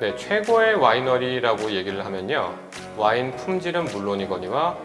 네, 최고의 와이너리라고 얘기를 하면요, 와인 품질은 물론이거니와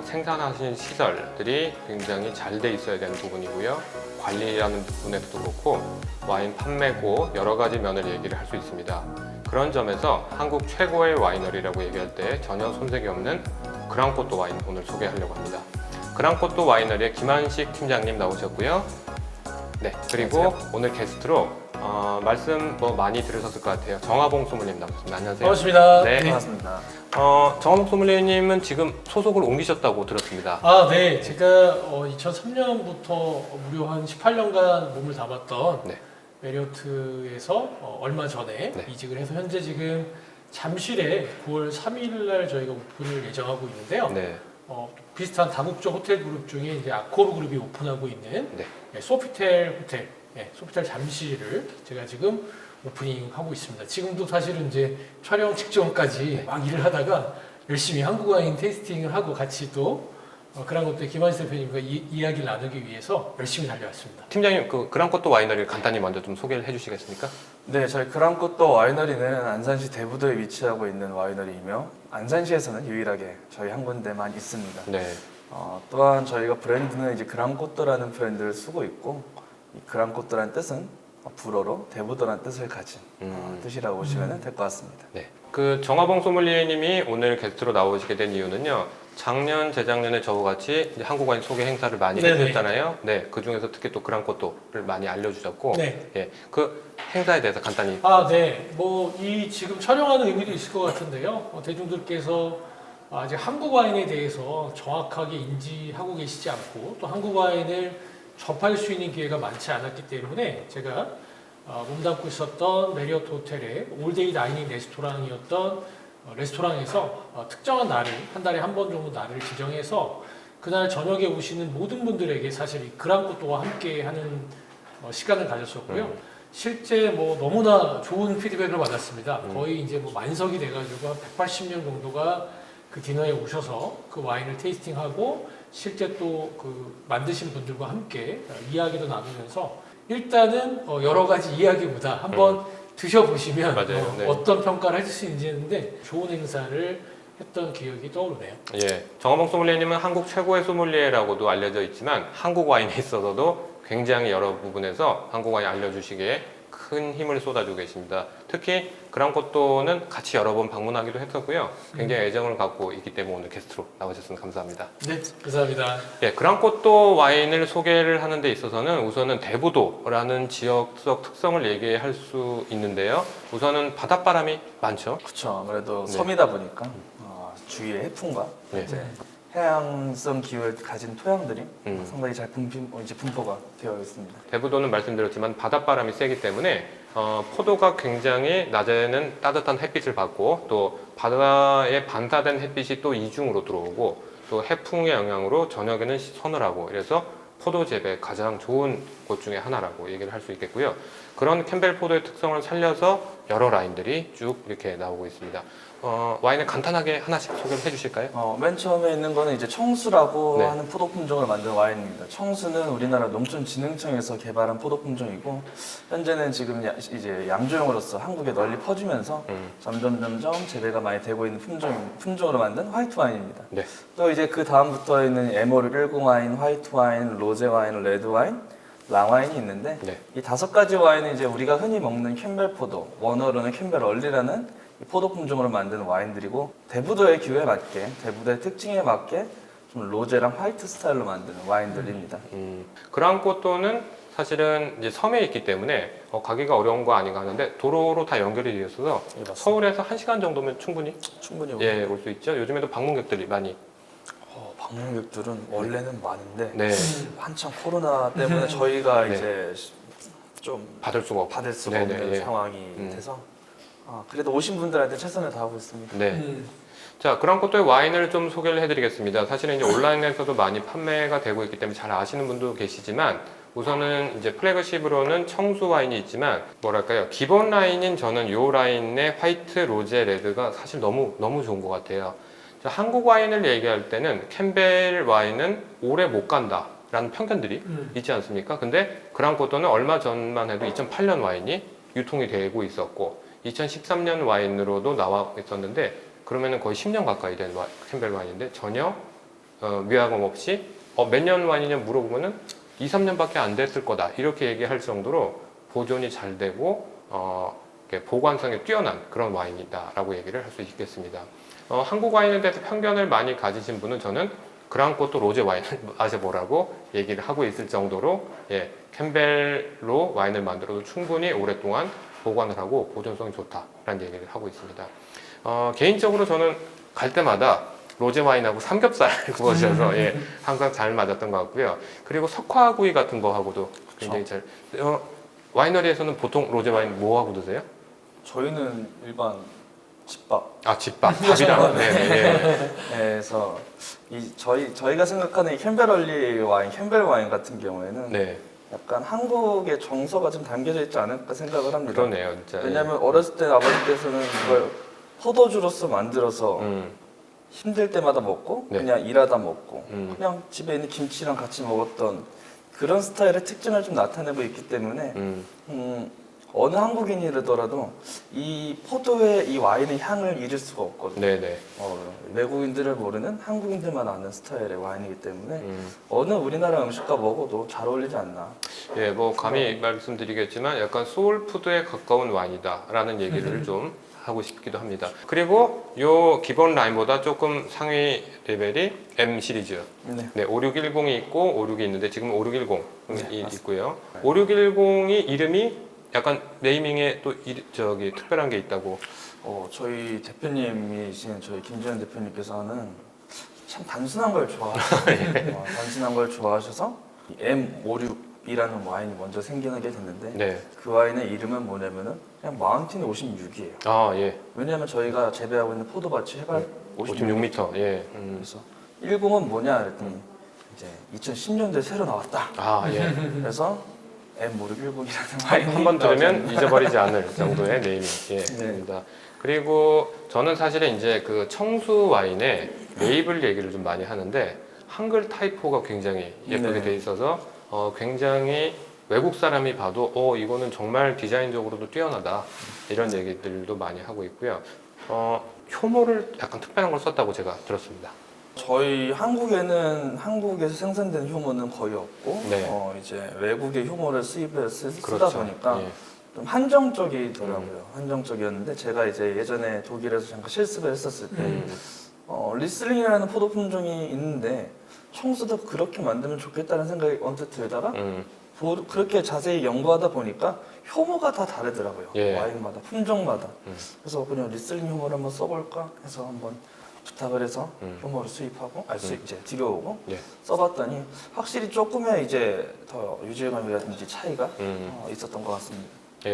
생산하신 시설들이 굉장히 잘 돼 있어야 되는 부분이고요, 관리라는 부분에서도 그렇고 와인 판매고 여러 가지 면을 얘기를 할 수 있습니다. 그런 점에서 한국 최고의 와이너리라고 얘기할 때 전혀 손색이 없는 그랑코또 와인 오늘 소개하려고 합니다. 그랑코또 와이너리의 김한식 팀장님 나오셨고요. 네, 그리고 안녕하세요. 오늘 게스트로 말씀 많이 들으셨을 것 같아요. 정화봉 소믈리에님 나오셨습니다. 안녕하세요. 반갑습니다. 네. 반갑습니다. 정화봉 소믈리에님은 지금 소속을 옮기셨다고 들었습니다. 네. 제가 2003년부터 무려 한 18년간 몸을 담았던 네. 메리어트에서 얼마 전에 네. 이직을 해서 현재 지금 잠실에 9월 3일 날 저희가 오픈을 예정하고 있는데요. 네. 비슷한 다국적 호텔 그룹 중에 이제 아코르 그룹이 오픈하고 있는 네. 소피텔 호텔, 소피텔 잠실을 제가 지금 오프닝하고 있습니다. 지금도 사실은 이제 촬영 직전까지 막 일을 하다가 열심히 한국 와인 테이스팅을 하고 같이 또 그랑코또 김한식 대표님과 이야기를 나누기 위해서 열심히 달려왔습니다. 팀장님, 그 그랑코또 와이너리를 간단히 먼저 좀 소개를 해주시겠습니까? 네, 저희 그랑코또 와이너리는 안산시 대부도에 위치하고 있는 와이너리이며 안산시에서는 유일하게 저희 한 군데만 있습니다. 네. 또한 저희가 브랜드는 이제 그랑코또라는 브랜드를 쓰고 있고, 이 그랑코또라는 뜻은 불어로 대부도라는 뜻을 가진 뜻이라고 보시면 될 것 같습니다. 네. 그 정화봉 소믈리에님이 오늘 게스트로 나오시게 된 이유는요, 작년, 재작년에 저와 같이 이제 한국 와인 소개 행사를 많이 네네. 해주셨잖아요. 네. 그 중에서 특히 또 그랑코또를 많이 알려주셨고, 네. 예. 그 행사에 대해서 간단히. 네. 이 지금 촬영하는 의미도 있을 것 같은데요. 대중들께서 아직 한국 와인에 대해서 정확하게 인지하고 계시지 않고 또 한국 와인을 접할 수 있는 기회가 많지 않았기 때문에 제가 몸담고 있었던 메리어트 호텔의 올데이 다이닝 레스토랑이었던 레스토랑에서 특정한 날을 한 달에 한 번 정도 날을 지정해서 그날 저녁에 오시는 모든 분들에게 사실 이 그랑코또와 함께 하는 시간을 가졌었고요. 실제 너무나 좋은 피드백을 받았습니다. 거의 이제 만석이 돼가지고 한 180명 정도가 그 디너에 오셔서 그 와인을 테이스팅하고 실제 또 그 만드신 분들과 함께 이야기도 나누면서 일단은 여러 가지 이야기보다 한번 드셔보시면 맞아요. 네. 어떤 평가를 해줄 수 있는지 했는데 좋은 행사를 했던 기억이 떠오르네요. 예. 정화봉 소믈리에님은 한국 최고의 소믈리에라고도 알려져 있지만 한국 와인에 있어서도 굉장히 여러 부분에서 한국 와인 알려주시기에 큰 힘을 쏟아주고 계십니다. 특히 그랑코또는 같이 여러 번 방문하기도 했었고요. 굉장히 애정을 갖고 있기 때문에 오늘 게스트로 나오셨으면 감사합니다. 네, 감사합니다. 예, 그랑코또 와인을 소개를 하는 데 있어서는 우선은 대부도라는 지역적 특성을 얘기할 수 있는데요. 우선은 바닷바람이 많죠. 그렇죠. 아무래도 네. 섬이다 보니까 주위의 해풍과 네. 이제 해양성 기후를 가진 토양들이 음. 상당히 잘 분포가 되어 있습니다. 대부도는 말씀드렸지만 바닷바람이 세기 때문에 포도가 굉장히 낮에는 따뜻한 햇빛을 받고 또 바다에 반사된 햇빛이 또 이중으로 들어오고 또 해풍의 영향으로 저녁에는 서늘하고, 이래서 포도 재배에 가장 좋은 곳 중에 하나라고 얘기를 할 수 있겠고요. 그런 캠벨 포도의 특성을 살려서 여러 라인들이 쭉 이렇게 나오고 있습니다. 와인을 간단하게 하나씩 소개를 해주실까요? 맨 처음에 있는 거는 이제 청수라고 네. 하는 포도 품종을 만든 와인입니다. 청수는 우리나라 농촌진흥청에서 개발한 포도 품종이고, 현재는 지금 이제 양조용으로서 한국에 널리 퍼지면서 점점 재배가 많이 되고 있는 품종으로 만든 화이트 와인입니다. 네. 또 이제 그 다음부터 있는 에모르 10 와인, 화이트 와인, 로제 와인, 레드 와인, 랑 와인이 있는데, 네. 이 5가지 와인은 이제 우리가 흔히 먹는 캠벨 포도, 원어로는 캠벨 얼리라는 이 포도 품종으로 만든 와인들이고, 대부도의 기후에 맞게, 대부도의 특징에 맞게 좀 로제랑 화이트 스타일로 만드는 와인들입니다. 그랑코또는 사실은 이제 섬에 있기 때문에 가기가 어려운 거 아닌가 하는데 도로로 다 연결이 되어 있어서 서울에서 1시간 정도면 충분히 충분히 올 수 있죠. 요즘에도 방문객들이 많이. 방문객들은 원래는 많은데 네. 한참 코로나 때문에 저희가 네. 이제 좀 받을 수가 없고. 받을 수가 네네, 없는 예. 상황이 돼서 그래도 오신 분들한테 최선을 다하고 있습니다. 네. 자, 그랑코또의 와인을 좀 소개를 해드리겠습니다. 사실은 이제 온라인에서도 많이 판매가 되고 있기 때문에 잘 아시는 분도 계시지만, 우선은 이제 플래그십으로는 청수 와인이 있지만, 뭐랄까요, 기본 라인인 저는 요 라인의 화이트, 로제, 레드가 사실 너무 좋은 것 같아요. 자, 한국 와인을 얘기할 때는 캠벨 와인은 오래 못 간다 라는 편견들이 있지 않습니까? 근데 그랑코또는 얼마 전만 해도 2008년 와인이 유통이 되고 있었고, 2013년 와인으로도 나와 있었는데 그러면은 거의 10년 가까이 된 캠벨 와인인데 전혀 위화감 없이 몇 년 와인이냐 물어보면은 2, 3년밖에 안 됐을 거다 이렇게 얘기할 정도로 보존이 잘 되고 이렇게 보관성이 뛰어난 그런 와인이다라고 얘기를 할 수 있겠습니다. 한국 와인에 대해서 편견을 많이 가지신 분은 저는 그랑코또 로제 와인을 마셔보라고 얘기를 하고 있을 정도로 캠벨로 와인을 만들어도 충분히 오랫동안 보관을 하고 보존성이 좋다라는 얘기를 하고 있습니다. 개인적으로 저는 갈 때마다 로제 와인하고 삼겹살을 구워주셔서 항상 잘 맞았던 것 같고요. 그리고 석화구이 같은 거하고도 굉장히 잘 와이너리에서는 보통 로제 와인 뭐 하고 드세요? 저희는 일반 집밥. 집밥, 밥이랑. 그래서 저희가 생각하는 이 캠벨 와인 같은 경우에는 네, 약간 한국의 정서가 좀 담겨져 있지 않을까 생각을 합니다. 그러네요, 진짜. 왜냐하면 어렸을 때 아버지께서는 이걸 포도주로서 만들어서 힘들 때마다 먹고 네. 그냥 일하다 먹고 음. 그냥 집에 있는 김치랑 같이 먹었던 그런 스타일의 특징을 좀 나타내고 있기 때문에 어느 한국인이라더라도 이 포도의 이 와인의 향을 잃을 수가 없거든요. 네네. 외국인들을 모르는 한국인들만 아는 스타일의 와인이기 때문에 어느 우리나라 음식과 먹어도 잘 어울리지 않나. 뭐 감히 말씀드리겠지만 약간 소울푸드에 가까운 와인이다라는 얘기를 좀 하고 싶기도 합니다. 그리고 요 기본 라인보다 조금 상위 레벨이 M 시리즈. 네. 5610이 있고 56이 있는데 지금 5610이 네, 있고요. 5610이 이름이 약간 네이밍에 또 특별한 게 있다고. 저희 대표님이신 저희 김지현 대표님께서는 참 단순한 걸 좋아하셔서 단순한 걸 좋아하셔서 이 M56이라는 와인이 먼저 생겨나게 됐는데 네. 그 와인의 이름은 뭐냐면은 그냥 마운틴 56이에요. 예. 왜냐하면 저희가 재배하고 있는 포도밭이 해발 56m. 56m. 예. 그래서 10은 뭐냐 그랬더니 이제 2010년도에 새로 나왔다. 예. 그래서 M5610이라는 와인이 한번 들으면 잊어버리지 않을 정도의 네이밍입니다. 그리고 저는 사실은 이제 그 청수 와인의 레이블 얘기를 좀 많이 하는데 한글 타이포가 굉장히 예쁘게 돼 있어서 굉장히 외국 사람이 봐도 이거는 정말 디자인적으로도 뛰어나다 이런 얘기들도 많이 하고 있고요. 효모를 약간 특별한 걸 썼다고 제가 들었습니다. 저희 한국에서 생산된 효모는 거의 없고 이제 외국의 효모를 쓰다 그렇죠. 보니까 좀 한정적이더라고요. 한정적이었는데 제가 이제 예전에 독일에서 잠깐 실습을 했었을 때 리슬링이라는 포도 품종이 있는데 청수도 그렇게 만들면 좋겠다는 생각이 언뜻 들다가 그렇게 자세히 연구하다 보니까 효모가 다 다르더라고요. 와인마다 품종마다. 그래서 그냥 리슬링 효모를 한번 써볼까 해서 한번 부탁을 해서 효모를 수입하고 이제 들여오고 써봤더니 확실히 조금의 이제 더 유질감이라든지 차이가 있었던 것 같습니다.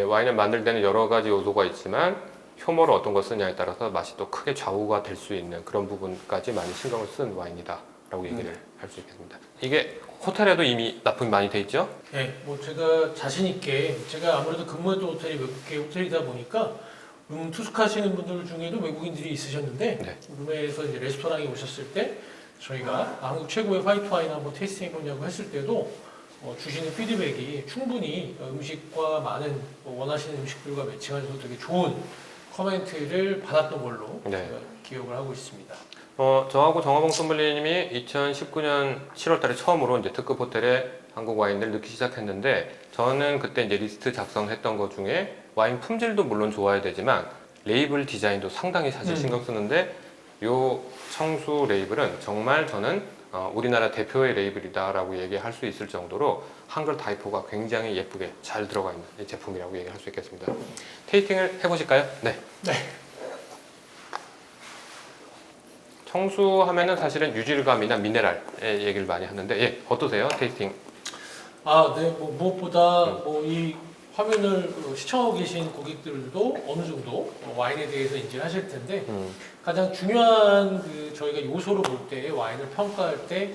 와인을 만들 때는 여러 가지 요소가 있지만 효모를 어떤 걸 쓰냐에 따라서 맛이 또 크게 좌우가 될 수 있는 그런 부분까지 많이 신경을 쓴 와인이다라고 얘기를 할 수 있겠습니다. 이게 호텔에도 이미 납품이 많이 돼 있죠? 네, 뭐 제가 자신 있게 제가 아무래도 근무했던 호텔이 외국계 호텔이다 보니까 투숙하시는 분들 중에도 외국인들이 있으셨는데 룸에서 이제 레스토랑에 오셨을 때 저희가 한국 최고의 화이트 와인 한번 테이스팅 해보냐고 했을 때도 주시는 피드백이 충분히 음식과 많은 원하시는 음식들과 매칭해서 되게 좋은 코멘트를 받았던 걸로 제가 기억을 하고 있습니다. 저하고 정화봉 솜믈리님이 2019년 7월달에 처음으로 이제 특급 호텔에 한국 와인을 넣기 시작했는데 저는 그때 이제 리스트 작성했던 것 중에 와인 품질도 물론 좋아야 되지만 레이블 디자인도 상당히 사실 신경 쓰는데 요 청수 레이블은 정말 저는 우리나라 대표의 레이블이다라고 얘기할 수 있을 정도로 한글 타이포가 굉장히 예쁘게 잘 들어가 있는 이 제품이라고 얘기할 수 있겠습니다. 테이스팅을 해보실까요? 네. 청수하면은 사실은 유질감이나 미네랄의 얘기를 많이 하는데 어떠세요? 테이스팅? 네. 뭐 무엇보다 이 화면을 시청하고 계신 고객들도 어느 정도 와인에 대해서 인지를 하실 텐데 가장 중요한 저희가 요소로 볼 때 와인을 평가할 때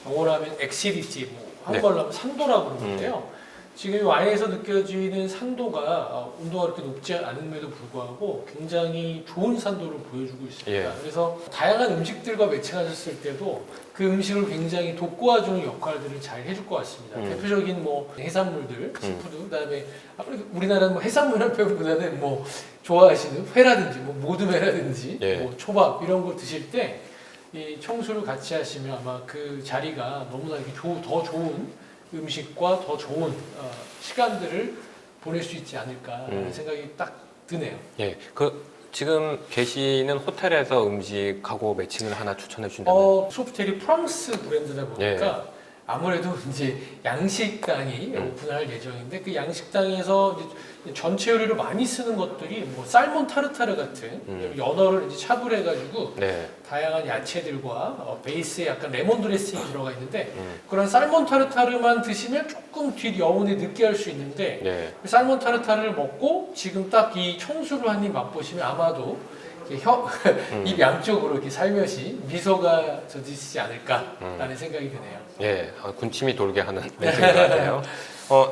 영어로 하면 엑시디티, 한국말로 하면 산도라고 그러는데요. 지금 이 와인에서 느껴지는 산도가 온도가 그렇게 높지 않음에도 불구하고 굉장히 좋은 산도를 보여주고 있습니다. 그래서 다양한 음식들과 매칭하셨을 때도 그 음식을 굉장히 돋구어주는 역할들을 잘 해줄 것 같습니다. 대표적인 해산물들, 시푸드, 그다음에 우리나라는 해산물이라는 표현보다는 좋아하시는 회라든지 뭐 모듬회라든지 예. 뭐 초밥 이런 걸 드실 때 이 청수를 같이 하시면 아마 그 자리가 너무나 이렇게 더 좋은 음식과 더 좋은 시간들을 보낼 수 있지 않을까라는 생각이 딱 드네요. 예, 그 지금 계시는 호텔에서 음식하고 매칭을 하나 추천해 주신다면? 소프텔이 프랑스 브랜드다 보니까 아무래도 이제 양식당이 오픈할 예정인데 그 양식당에서 이제 전체 요리로 많이 쓰는 것들이 뭐 살몬 타르타르 같은 연어를 이제 찹을 해가지고 네. 다양한 야채들과 베이스에 약간 레몬 드레싱이 들어가 있는데 그런 살몬 타르타르만 드시면 조금 뒷 여운이 느끼할 수 있는데 네. 그 살몬 타르타르를 먹고 지금 딱 이 청수를 한 입 맛보시면 아마도 이렇게 입 양쪽으로 이렇게 살며시 미소가 젖으시지 않을까라는 생각이 드네요. 예, 군침이 돌게 하는 멘트인 것 같아요.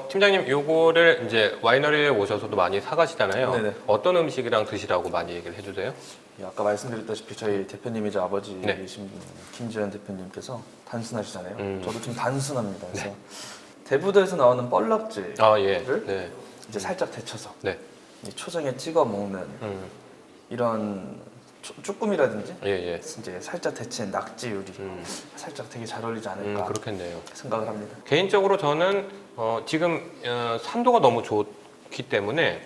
팀장님, 요거를 이제 와이너리에 오셔서도 많이 사가시잖아요. 네네. 어떤 음식이랑 드시라고 많이 얘기를 해주세요? 예, 아까 말씀드렸다시피 저희 대표님이자 아버지이신 네. 분, 김지현 대표님께서 단순하시잖아요. 음. 저도 좀 단순합니다. 그래서 대부도에서 나오는 뻘락지를 아, 예. 네. 이제 살짝 데쳐서 네. 이 초장에 찍어 먹는 이런 쭈꾸미라든지 예, 예. 이제 살짝 데친 낙지 요리 살짝 되게 잘 어울리지 않을까 그렇겠네요. 생각을 합니다. 개인적으로 저는 지금 산도가 너무 좋기 때문에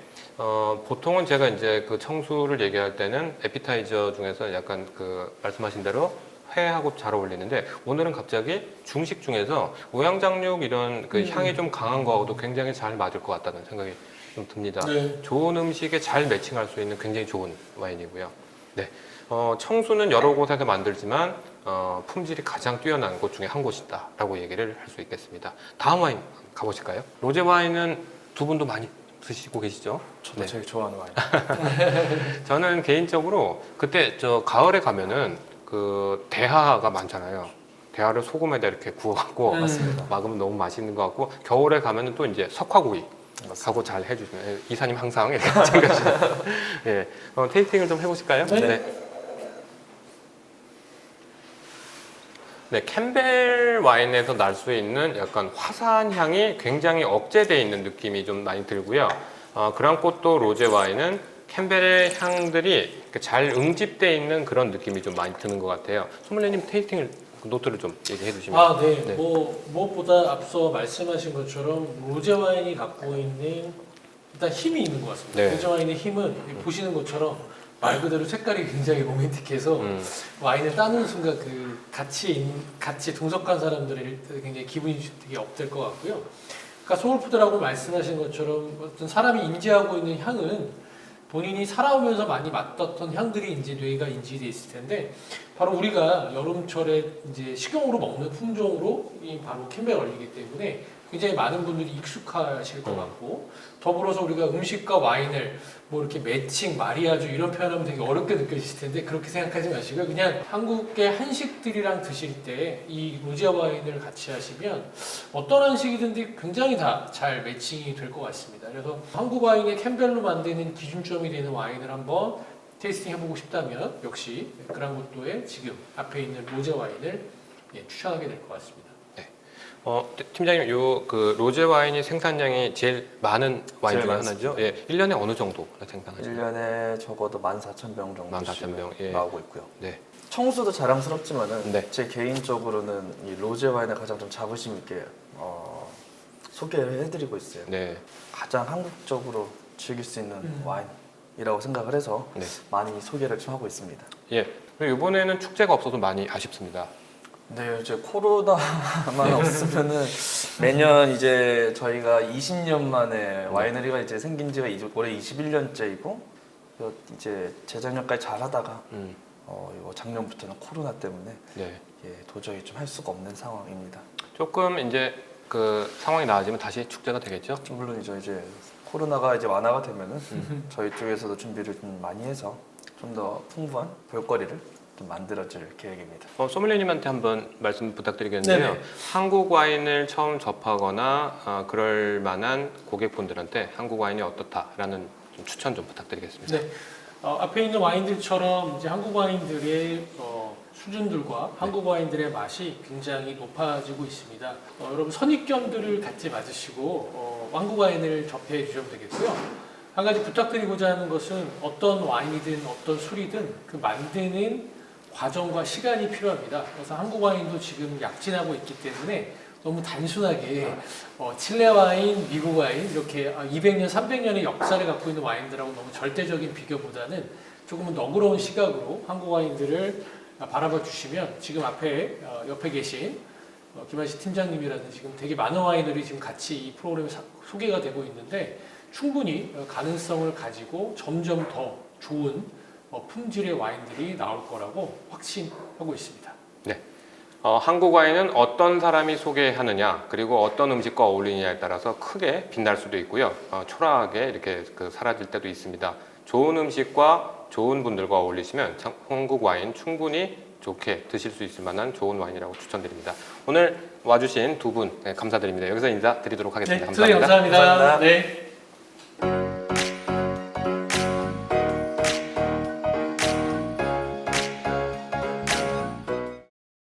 보통은 제가 이제 그 청수를 얘기할 때는 에피타이저 중에서 약간 그 말씀하신 대로 회하고 잘 어울리는데 오늘은 갑자기 중식 중에서 오양장육 이런 그 향이 좀 강한 거하고도 굉장히 잘 맞을 것 같다는 생각이 좀 듭니다. 네. 좋은 음식에 잘 매칭할 수 있는 굉장히 좋은 와인이고요. 네. 청수는 여러 곳에서 만들지만 품질이 가장 뛰어난 곳 중에 한 곳이다라고 얘기를 할 수 있겠습니다. 다음 와인 가보실까요? 로제 와인은 두 분도 많이 드시고 계시죠? 저도 네. 제일 좋아하는 와인. 저는 개인적으로 그때 저 가을에 가면은 그 대하가 많잖아요. 대하를 소금에다 이렇게 구워갖고 맞습니다. 막으면 너무 맛있는 것 같고 겨울에 가면은 또 이제 석화구이 맞습니다. 하고 잘 해주시면 이사님 항상 이렇게 챙겨주시는 예, 테이스팅을 좀 해보실까요? 네. 네, 캠벨 와인에서 날 수 있는 약간 화사한 향이 굉장히 억제되어 있는 느낌이 좀 많이 들고요. 그랑코또 로제 와인은 캠벨의 향들이 잘 응집되어 있는 그런 느낌이 좀 많이 드는 것 같아요. 소믈리님 테이스팅 노트를 좀 얘기해 주시면. 네. 네. 뭐 무엇보다 앞서 말씀하신 것처럼 로제 와인이 갖고 있는 일단 힘이 있는 것 같습니다. 네. 로제 와인의 힘은 보시는 것처럼 말 그대로 색깔이 굉장히 로맨틱해서 와인을 따는 순간 그 같이 동석한 사람들의 굉장히 기분이 되게 업될 것 같고요. 그러니까 소울푸드라고 말씀하신 것처럼 어떤 사람이 인지하고 있는 향은 본인이 살아오면서 많이 맡았던 향들이 이제 뇌가 인지돼 있을 텐데 바로 우리가 여름철에 이제 식용으로 먹는 품종으로 이 바로 캠벨얼이기 때문에 굉장히 많은 분들이 익숙하실 것 같고 더불어서 우리가 음식과 와인을 뭐 이렇게 매칭, 마리아주 이런 표현하면 되게 어렵게 느껴지실 텐데 그렇게 생각하지 마시고요. 그냥 한국의 한식들이랑 드실 때 이 로제 와인을 같이 하시면 어떤 한식이든지 굉장히 다 잘 매칭이 될 것 같습니다. 그래서 한국 와인의 캠벨로 만드는 기준점이 되는 와인을 한번 테이스팅 해보고 싶다면 역시 그랑코또의 지금 앞에 있는 로제 와인을 추천하게 될 것 같습니다. 팀장님, 요 그 로제 와인이 생산량이 제일 많은 와인 제일 중에 많습니다. 하나죠? 예, 1년에 어느 정도 생산하시나요? 1년에 적어도 14,000병 정도 14,000병, 예. 나오고 있고요. 네. 청수도 자랑스럽지만은 네. 제 개인적으로는 이 로제 와인을 가장 좀 자부심 있게 소개를 해드리고 있어요. 네. 가장 한국적으로 즐길 수 있는 와인이라고 생각을 해서 네. 많이 소개를 좀 하고 있습니다. 예. 그리고 이번에는 축제가 없어서 많이 아쉽습니다. 네, 이제 코로나만 없으면은 매년 이제 저희가 20년 만에 와이너리가 이제 생긴 지가 올해 21년째이고 이제 재작년까지 잘하다가 이거 작년부터는 코로나 때문에 네. 도저히 좀 할 수가 없는 상황입니다. 조금 이제 그 상황이 나아지면 다시 축제가 되겠죠? 물론이죠. 이제 코로나가 이제 완화가 되면은 저희 쪽에서도 준비를 좀 많이 해서 좀 더 풍부한 볼거리를 좀 만들어질 계획입니다. 소믈리님한테 한번 말씀 부탁드리겠는데요. 네네. 한국 와인을 처음 접하거나 그럴 만한 고객분들한테 한국 와인이 어떻다라는 좀 추천 좀 부탁드리겠습니다. 네. 앞에 있는 와인들처럼 이제 한국 와인들의 수준들과 한국 와인들의 맛이 굉장히 높아지고 있습니다. 여러분 선입견들을 갖지 마시고 한국 와인을 접해 주시면 되겠고요. 한 가지 부탁드리고자 하는 것은 어떤 와인이든 어떤 술이든 그 만드는 과정과 시간이 필요합니다. 그래서 한국 와인도 지금 약진하고 있기 때문에 너무 단순하게 칠레 와인, 미국 와인 이렇게 200년, 300년의 역사를 갖고 있는 와인들하고 너무 절대적인 비교보다는 조금은 너그러운 시각으로 한국 와인들을 바라봐 주시면 지금 앞에 옆에 계신 김한식 팀장님이라든지 지금 되게 많은 와이너리 지금 같이 이 프로그램에 소개가 되고 있는데 충분히 가능성을 가지고 점점 더 좋은 품질의 와인들이 나올 거라고 확신하고 있습니다. 네. 한국 와인은 어떤 사람이 소개하느냐 그리고 어떤 음식과 어울리느냐에 따라서 크게 빛날 수도 있고요. 초라하게 이렇게 사라질 때도 있습니다. 좋은 음식과 좋은 분들과 어울리시면 한국 와인 충분히 좋게 드실 수 있을 만한 좋은 와인이라고 추천드립니다. 오늘 와주신 두 분 감사드립니다. 여기서 인사드리도록 하겠습니다. 네, 감사합니다. 감사합니다. 네.